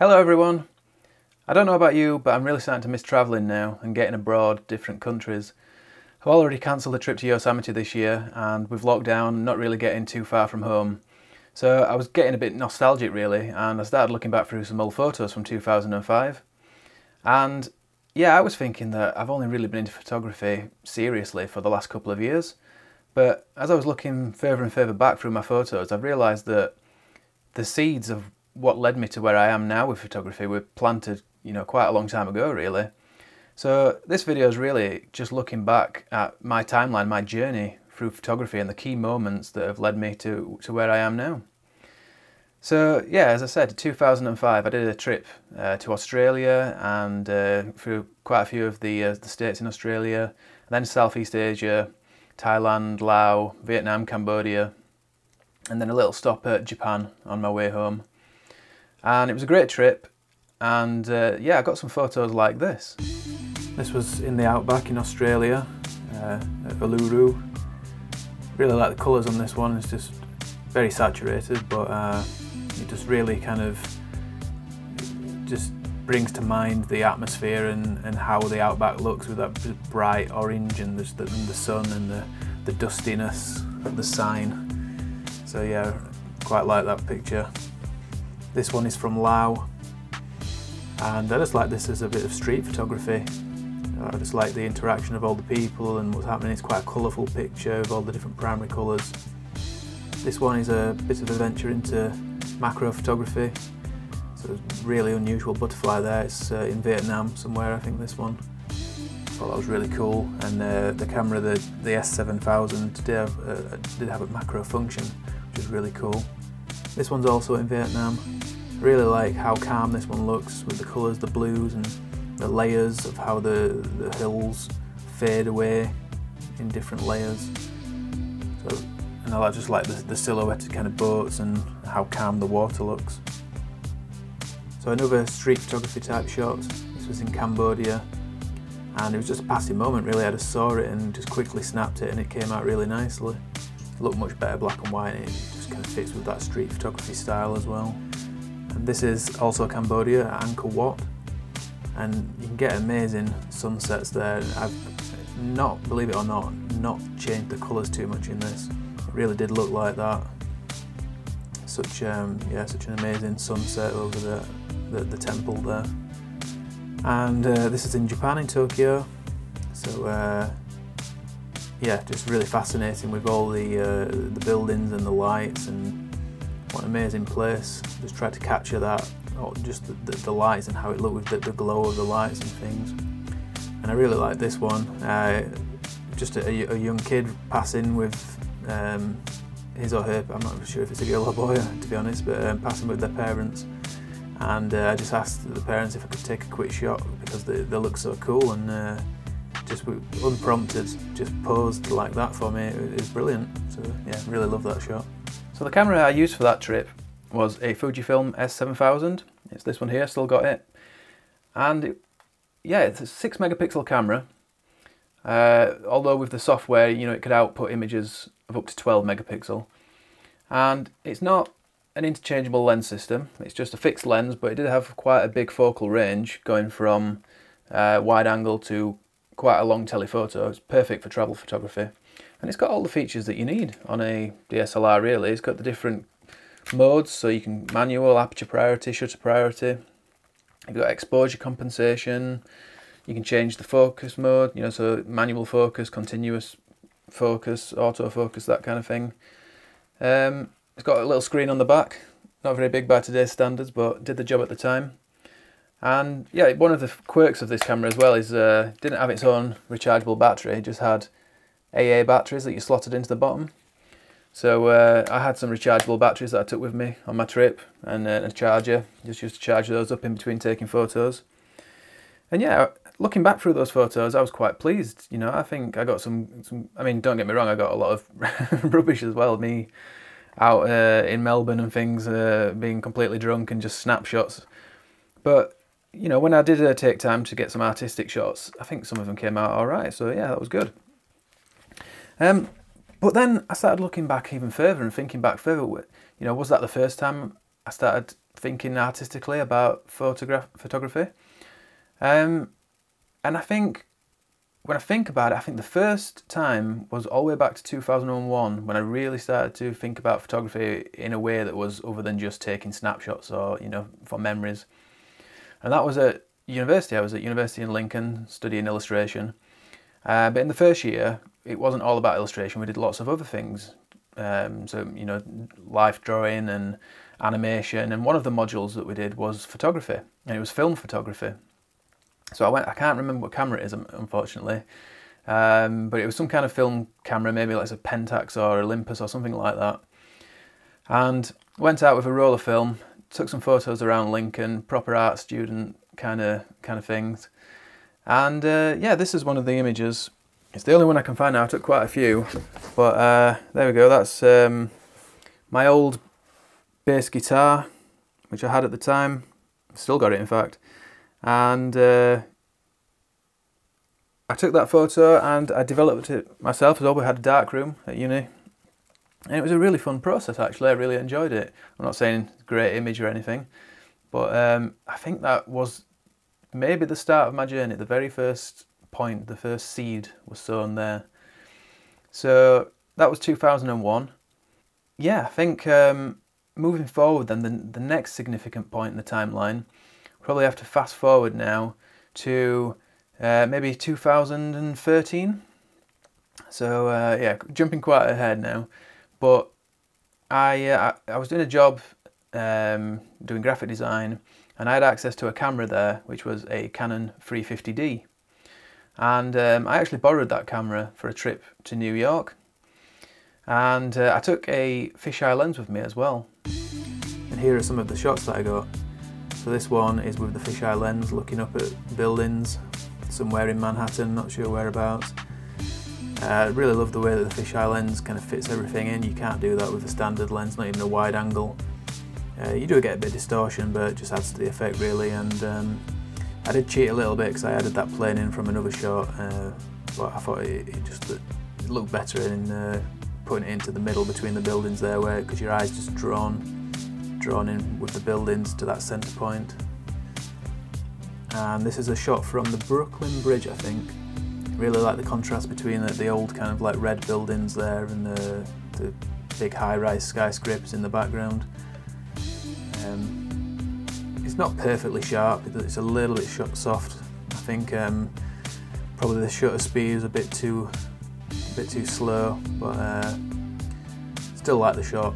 Hello everyone! I don't know about you, but I'm really starting to miss travelling now and getting abroad, different countries. I've already cancelled a trip to Yosemite this year, and with lockdown, not really getting too far from home. So I was getting a bit nostalgic really, and I started looking back through some old photos from 2005. And yeah, I was thinking that I've only really been into photography seriously for the last couple of years. But as I was looking further and further back through my photos, I've realised that the seeds of what led me to where I am now with photography were planted, quite a long time ago really. So this video is really just looking back at my timeline, my journey through photography and the key moments that have led me to where I am now. So yeah, as I said, 2005 I did a trip to Australia and through quite a few of the states in Australia, and then Southeast Asia, Thailand, Laos, Vietnam, Cambodia, and then a little stop at Japan on my way home. And it was a great trip, and yeah, I got some photos like this. This was in the outback in Australia, at Uluru. Really like the colours on this one. It's just very saturated, but it just really kind of just brings to mind the atmosphere and how the outback looks with that bright orange and the sun and the dustiness of the sign. So yeah, quite like that picture. This one is from Laos, and I just like this as a bit of street photography. I just like the interaction of all the people and what's happening. It's quite a colourful picture with all the different primary colours. This one is a bit of a venture into macro photography. So it's a really unusual butterfly there. It's in Vietnam somewhere, I think, this one. I thought that was really cool. And the camera, the S7000, did have a macro function, which is really cool. This one's also in Vietnam. I really like how calm this one looks with the colours, the blues and the layers of how the hills fade away in different layers. So, and I just like the silhouetted kind of boats and how calm the water looks. So another street photography type shot. This was in Cambodia, and it was just a passing moment really. I just saw it and just quickly snapped it, and it came out really nicely. It looked much better black and white, and it just kind of fits with that street photography style as well. And this is also Cambodia at Angkor Wat, and you can get amazing sunsets there. I've not, believe it or not changed the colours too much in this. It really did look like that. Such such an amazing sunset over the temple there. And this is in Japan, in Tokyo. So yeah, just really fascinating with all the buildings and the lights, and what an amazing place. Just tried to capture that, or just the lights and how it looked with the glow of the lights and things. And I really like this one. Just a young kid passing with his or her, I'm not sure if it's a girl or boy to be honest, but passing with their parents. And I just asked the parents if I could take a quick shot because they look so cool, and just unprompted, just posed like that for me. It was brilliant. So yeah, really love that shot. So the camera I used for that trip was a Fujifilm S7000. It's this one here, still got it. And yeah, it's a 6 megapixel camera. Although with the software, it could output images of up to 12 megapixel. And it's not an interchangeable lens system. It's just a fixed lens, but it did have quite a big focal range, going from wide angle to quite a long telephoto. It's perfect for travel photography, and it's got all the features that you need on a DSLR really. It's got the different modes, so you can manual, aperture priority, shutter priority. You've got exposure compensation. You can change the focus mode, so manual focus, continuous focus, autofocus, that kind of thing. It's got a little screen on the back, not very big by today's standards, but did the job at the time. And yeah, one of the quirks of this camera as well is it didn't have its own rechargeable battery. It just had AA batteries that you slotted into the bottom. So I had some rechargeable batteries that I took with me on my trip, and a charger. Just used to charge those up in between taking photos. And yeah, looking back through those photos, I was quite pleased. I think I got some. I mean, don't get me wrong, I got a lot of rubbish as well. Me out in Melbourne and things, being completely drunk and just snapshots. But when I did take time to get some artistic shots, I think some of them came out all right. So yeah, that was good. But then I started looking back even further and thinking back further. Was that the first time I started thinking artistically about photography. And I think, when I think about it, I think the first time was all the way back to 2001 when I really started to think about photography in a way that was other than just taking snapshots or, for memories. And that was at university. I was at university in Lincoln studying illustration. But in the first year, it wasn't all about illustration. We did lots of other things. Life drawing and animation. And one of the modules that we did was photography, and it was film photography. So I can't remember what camera it is, unfortunately. But it was some kind of film camera, maybe like a Pentax or Olympus or something like that. And went out with a roll of film, took some photos around Lincoln, proper art student kind of things. And this is one of the images. It's the only one I can find now. I took quite a few, but there we go. That's my old bass guitar, which I had at the time. Still got it, in fact. And I took that photo and I developed it myself as well. We had a dark room at uni, and it was a really fun process, actually. I really enjoyed it. I'm not saying it's a great image or anything, but I think that was maybe the start of my journey. The very first point, the first seed was sown there. So that was 2001. Yeah, I think moving forward then, the next significant point in the timeline, probably have to fast forward now to maybe 2013. So jumping quite ahead now. But I was doing a job doing graphic design, and I had access to a camera there, which was a Canon 350D. And I actually borrowed that camera for a trip to New York. And I took a fisheye lens with me as well. And here are some of the shots that I got. So this one is with the fisheye lens looking up at buildings somewhere in Manhattan, not sure whereabouts. I really love the way that the fisheye lens kind of fits everything in. You can't do that with a standard lens, not even a wide angle. You do get a bit of distortion, but it just adds to the effect really. And I did cheat a little bit because I added that plane in from another shot, but I thought it looked better in putting it into the middle between the buildings there, because your eye's just drawn in with the buildings to that centre point. And this is a shot from the Brooklyn Bridge, I think. Really like the contrast between the old kind of like red buildings there and the big high-rise skyscrapers in the background. It's not perfectly sharp, it's a little bit soft. I think probably the shutter speed is a bit too slow, but still like the shot.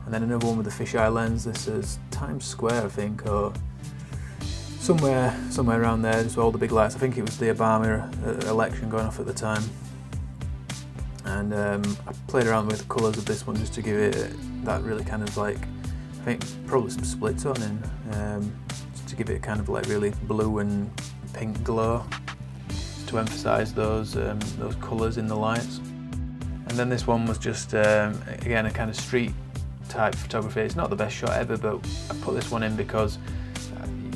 And then another one with the fisheye lens. This is Times Square, I think, or somewhere around there, just all the big lights. I think it was the Obama election going off at the time. And I played around with the colours of this one just to give it that really kind of like, I think probably some split toning, just to give it kind of like really blue and pink glow, to emphasise those colours in the lights. And then this one was just again a kind of street type photography. It's not the best shot ever, but I put this one in because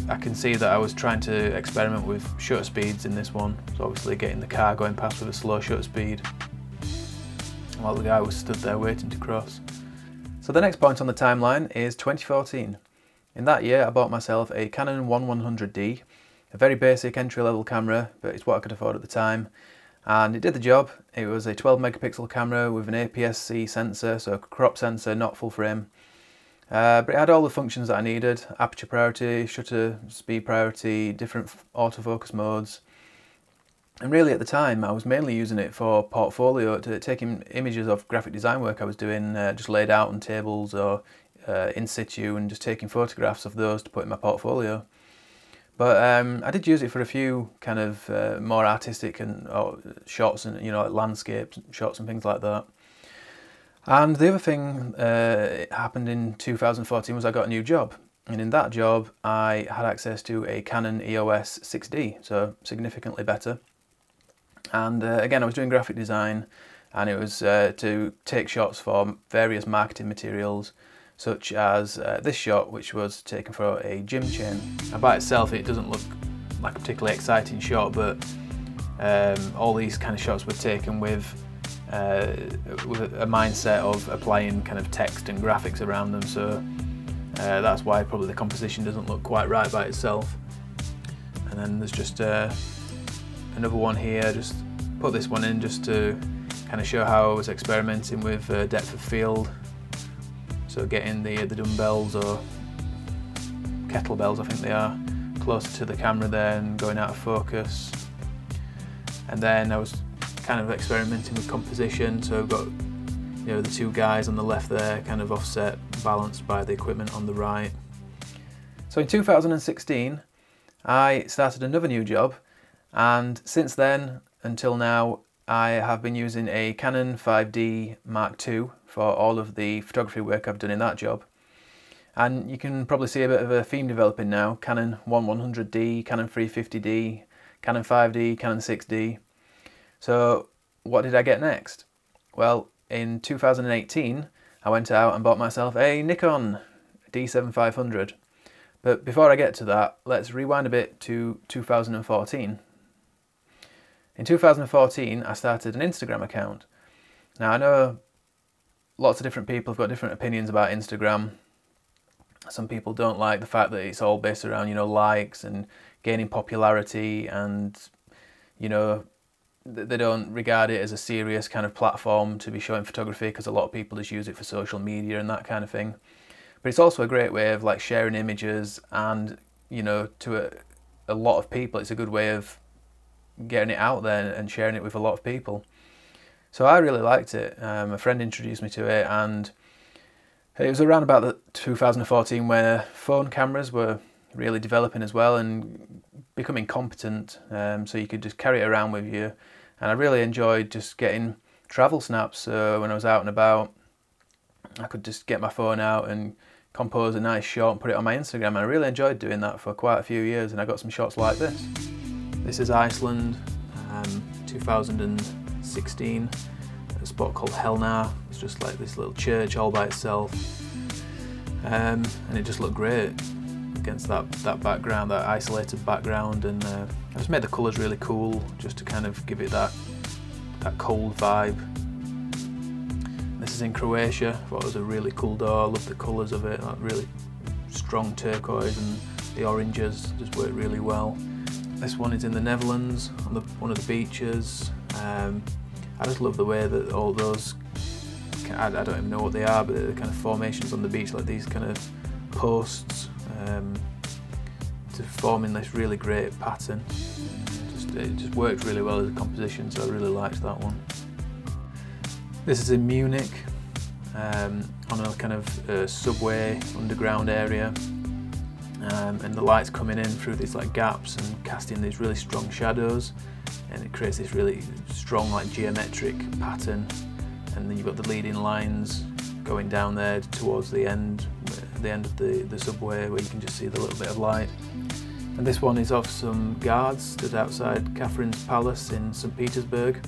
I can see that I was trying to experiment with shutter speeds in this one. So obviously getting the car going past with a slow shutter speed while the guy was stood there waiting to cross. So the next point on the timeline is 2014. In that year I bought myself a Canon 1-100D, a very basic entry-level camera, but it's what I could afford at the time. And it did the job. It was a 12 megapixel camera with an APS-C sensor, so a crop sensor, not full frame. But it had all the functions that I needed: aperture priority, shutter speed priority, different autofocus modes. And really at the time I was mainly using it for portfolio, taking images of graphic design work I was doing, just laid out on tables or in situ, and just taking photographs of those to put in my portfolio. But I did use it for a few kind of more artistic shots, and like landscape shots and things like that. And the other thing it happened in 2014 was I got a new job, and in that job I had access to a Canon EOS 6D, so significantly better. And again, I was doing graphic design, and it was to take shots for various marketing materials, such as this shot, which was taken for a gym chain. And by itself it doesn't look like a particularly exciting shot, but all these kind of shots were taken with a mindset of applying kind of text and graphics around them. So That's why probably the composition doesn't look quite right by itself. And then there's just another one here, just put this one in just to kind of show how I was experimenting with depth of field. So getting the dumbbells or kettlebells, I think they are, closer to the camera there and going out of focus. And then I was kind of experimenting with composition, so I've got, you know, the two guys on the left there kind of offset, balanced by the equipment on the right. So in 2016 I started another new job, and since then until now I have been using a Canon 5D Mark II for all of the photography work I've done in that job. And you can probably see a bit of a theme developing now: Canon 100D, Canon 350D, Canon 5D, Canon 6D. So what did I get next? Well, in 2018 I went out and bought myself a Nikon D7500. But before I get to that, let's rewind a bit to 2014. In 2014 I started an Instagram account. Now I know lots of different people have got different opinions about Instagram. Some people don't like the fact that it's all based around, you know, likes and gaining popularity, and, you know, they don't regard it as a serious kind of platform to be showing photography, because a lot of people just use it for social media and that kind of thing. But it's also a great way of like sharing images, and, you know, to a lot of people it's a good way of getting it out there and sharing it with a lot of people. So I really liked it. A friend introduced me to it, and it was around about the 2014 where phone cameras were really developing as well and becoming competent, so you could just carry it around with you. And I really enjoyed just getting travel snaps. So when I was out and about, I could just get my phone out and compose a nice shot and put it on my Instagram, and I really enjoyed doing that for quite a few years, and I got some shots like this. This is Iceland, 2016. A spot called Helnar. It's just like this little church all by itself, and it just looked great against that background, that isolated background. And I just made the colours really cool, just to kind of give it that cold vibe. This is in Croatia. I thought it was a really cool door. I loved the colours of it, that really strong turquoise, and the oranges just worked really well. This one is in the Netherlands, on one of the beaches. I just love the way that all those, I don't even know what they are, but the kind of formations on the beach, like these kind of posts, to form in this really great pattern. It just worked really well as a composition, so I really liked that one. This is in Munich, on a kind of subway underground area, and the light's coming in through these like gaps and casting these really strong shadows, and it creates this really strong like geometric pattern. And then you've got the leading lines going down there towards the end of the subway, where you can just see the little bit of light. And this one is of some guards stood outside Catherine's Palace in St. Petersburg.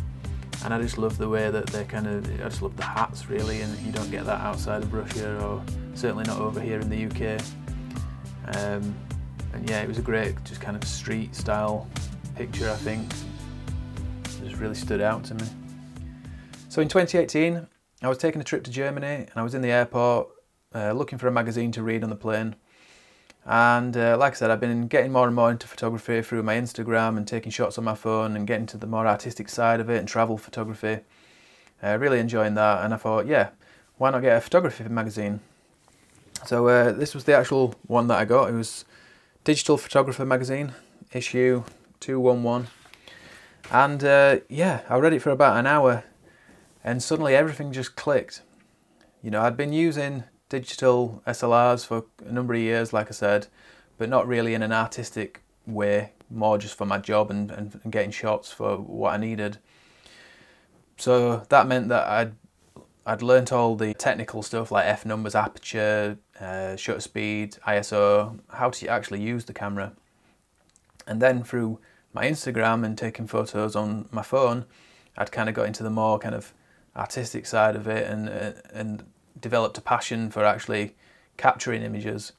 And I just love the way that they're I just love the hats really, and you don't get that outside of Russia, or certainly not over here in the UK. And yeah, it was a great just kind of street style picture, I think. It just really stood out to me. So in 2018, I was taking a trip to Germany, and I was in the airport looking for a magazine to read on the plane. And like I said, I've been getting more and more into photography through my Instagram and taking shots on my phone and getting to the more artistic side of it and travel photography. Really enjoying that, and I thought, yeah, why not get a photography magazine? So this was the actual one that I got. It was Digital Photographer Magazine, issue 211. And yeah, I read it for about an hour, and suddenly everything just clicked. You know, I'd been using digital SLRs for a number of years, like I said, but not really in an artistic way, more just for my job and getting shots for what I needed. So that meant that I'd learnt all the technical stuff like f-numbers, aperture, shutter speed, ISO, how to actually use the camera. And then through my Instagram and taking photos on my phone, I'd kind of got into the more kind of artistic side of it, and developed a passion for actually capturing images.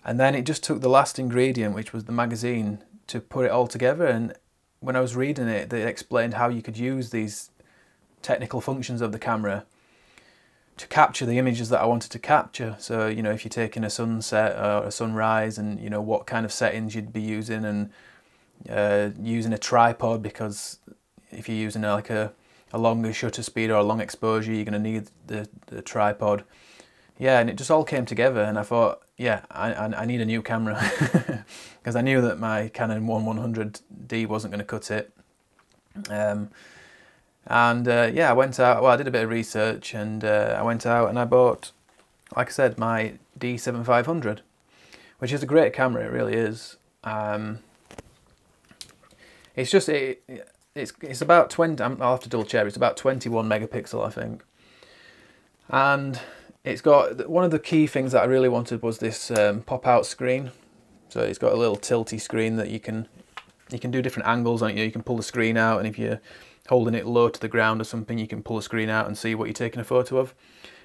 And then it just took the last ingredient, which was the magazine, to put it all together. And when I was reading it, they explained how you could use these technical functions of the camera capture the images that I wanted to capture. So, you know, if you're taking a sunset or a sunrise, and, you know, what kind of settings you'd be using, and using a tripod, because if you're using like a longer shutter speed or a long exposure, you're going to need the tripod. Yeah, and it just all came together, and I thought, yeah, I need a new camera, because I knew that my Canon 100D wasn't going to cut it. Yeah, I went out, well, I did a bit of research, and I went out and I bought, like I said, my D7500, which is a great camera, it really is. It's just, it's about 20, I'll have to double check, it's about 21 megapixel, I think. And it's got, one of the key things that I really wanted was this pop-out screen. So it's got a little tilty screen that you can do different angles on it. You can pull the screen out, and if you're holding it low to the ground or something, you can pull the screen out and see what you're taking a photo of.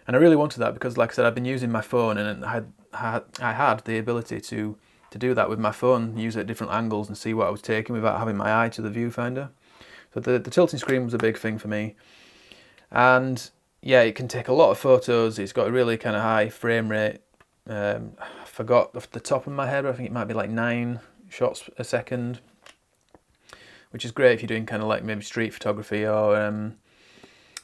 And I really wanted that because, like I said, I've been using my phone, and I had the ability to do that with my phone, use it at different angles and see what I was taking without having my eye to the viewfinder. So the tilting screen was a big thing for me. And yeah, it can take a lot of photos. It's got a really kind of high frame rate. I forgot off the top of my head, I think it might be like 9 shots a second, which is great if you're doing kind of like maybe street photography, or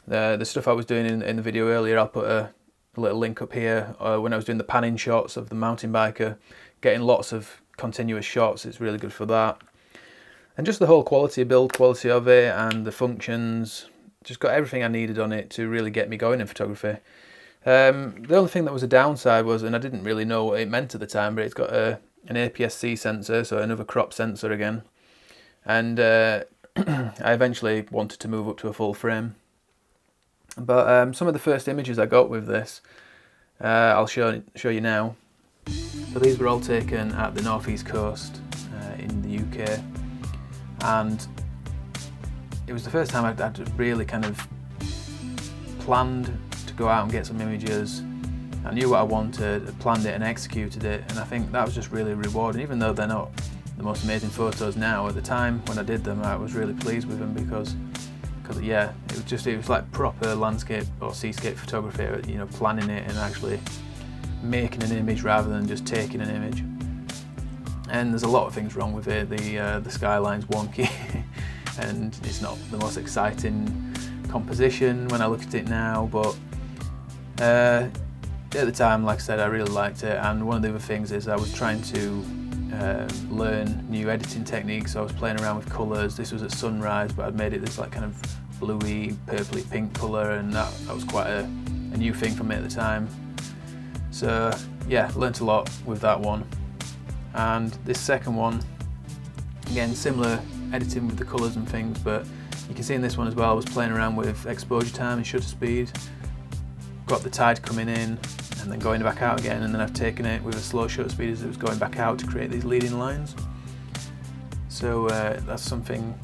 the stuff I was doing in the video earlier. I'll put a little link up here. When I was doing the panning shots of the mountain biker, getting lots of continuous shots, it's really good for that. And just the whole build quality of it, and the functions, just got everything I needed on it to really get me going in photography. The only thing that was a downside was, and I didn't really know what it meant at the time, but it's got an APS-C sensor, so another crop sensor again. And I eventually wanted to move up to a full frame. But some of the first images I got with this, I'll show you now. So these were all taken at the northeast coast in the UK, and it was the first time I'd really kind of planned to go out and get some images. I knew what I wanted, planned it and executed it, and I think that was just really rewarding. Even though they're not the most amazing photos now, at the time when I did them, I was really pleased with them because yeah, it was like proper landscape or seascape photography, you know, planning it and actually making an image rather than just taking an image. And there's a lot of things wrong with it. The skyline's wonky and it's not the most exciting composition when I look at it now, but at the time, like I said, I really liked it. And one of the other things is I was trying to learn new editing techniques, so I was playing around with colours. This was at sunrise, but I'd made it this like kind of bluey, purpley pink colour, and that was quite a new thing for me at the time. So yeah, learnt a lot with that one. And this second one, again, similar editing with the colours and things, but you can see in this one as well, I was playing around with exposure time and shutter speed. Got the tide coming in and then going back out again, and then I've taken it with a slow shutter speed as it was going back out to create these leading lines. So that's something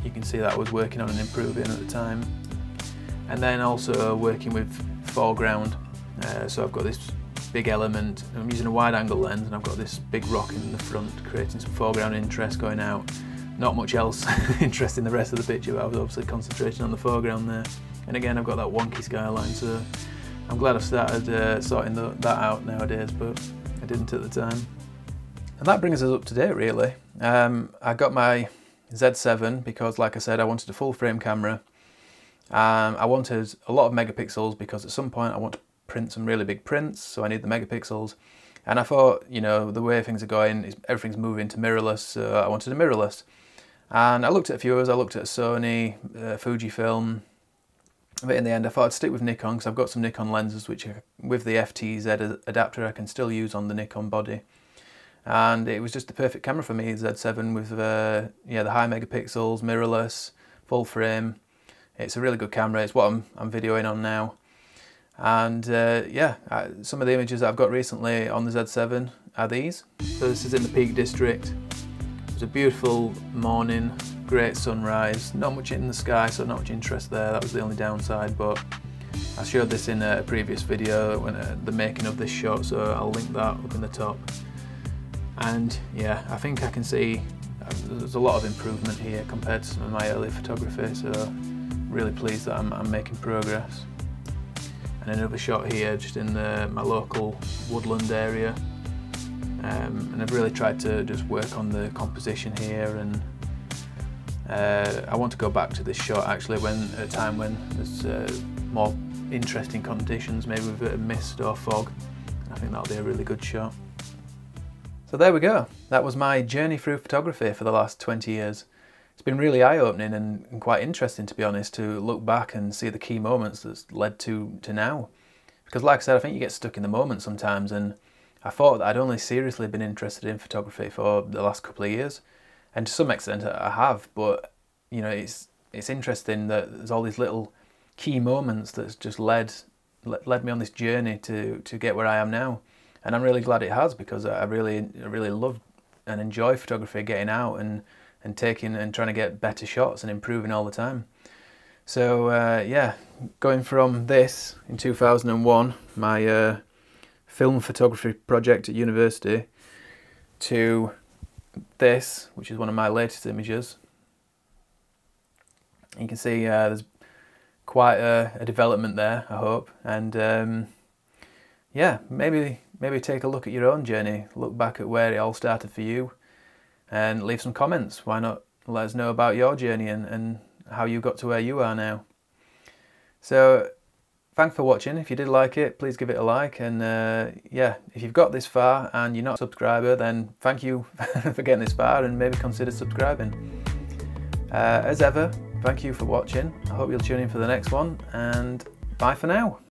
you can see that I was working on and improving at the time. And then also working with foreground. So I've got this big element, I'm using a wide angle lens, and I've got this big rock in the front creating some foreground interest going out. Not much else interest in the rest of the picture, but I was obviously concentrating on the foreground there. And again, I've got that wonky skyline, so I'm glad I've started sorting that out nowadays, but I didn't at the time. And that brings us up to date, really. I got my Z7 because, like I said, I wanted a full frame camera. I wanted a lot of megapixels because at some point I want to print some really big prints, so I need the megapixels. And I thought, you know, the way things are going, everything's moving to mirrorless, so I wanted a mirrorless. And I looked at a few others. I looked at Sony, Fujifilm, but in the end I thought I'd stick with Nikon because I've got some Nikon lenses which, with the FTZ adapter, I can still use on the Nikon body. And it was just the perfect camera for me, Z7, with yeah, the high megapixels, mirrorless, full frame. It's a really good camera. It's what I'm videoing on now. And yeah, some of the images that I've got recently on the Z7 are these. So this is in the Peak District. It was a beautiful morning, great sunrise, not much in the sky, so not much interest there. That was the only downside, but I showed this in a previous video, when the making of this shot, so I'll link that up in the top. And yeah, I think I can see there's a lot of improvement here compared to some of my earlier photography, so really pleased that I'm making progress. and another shot here just in my local woodland area. And I've really tried to just work on the composition here, and I want to go back to this shot actually at a time when there's more interesting conditions, maybe with a bit of mist or fog. I think that'll be a really good shot. So there we go. That was my journey through photography for the last 20 years. It's been really eye-opening and quite interesting, to be honest, to look back and see the key moments that's led to now. Because like I said, I think you get stuck in the moment sometimes, and I thought that I'd only seriously been interested in photography for the last couple of years. And to some extent I have, but you know, it's interesting that there's all these little key moments that's just led me on this journey to get where I am now. And I'm really glad it has, because I really love and enjoy photography, getting out and taking and trying to get better shots and improving all the time. So yeah, going from this in 2001, my film photography project at university, to this, which is one of my latest images. You can see there's quite a development there, I hope, and yeah, maybe take a look at your own journey, look back at where it all started for you, and leave some comments. Why not let us know about your journey and how you got to where you are now. So thanks for watching. If you did like it, please give it a like, and yeah, if you've got this far and you're not a subscriber, then thank you for getting this far, and maybe consider subscribing. As ever, thank you for watching. I hope you'll tune in for the next one, and bye for now.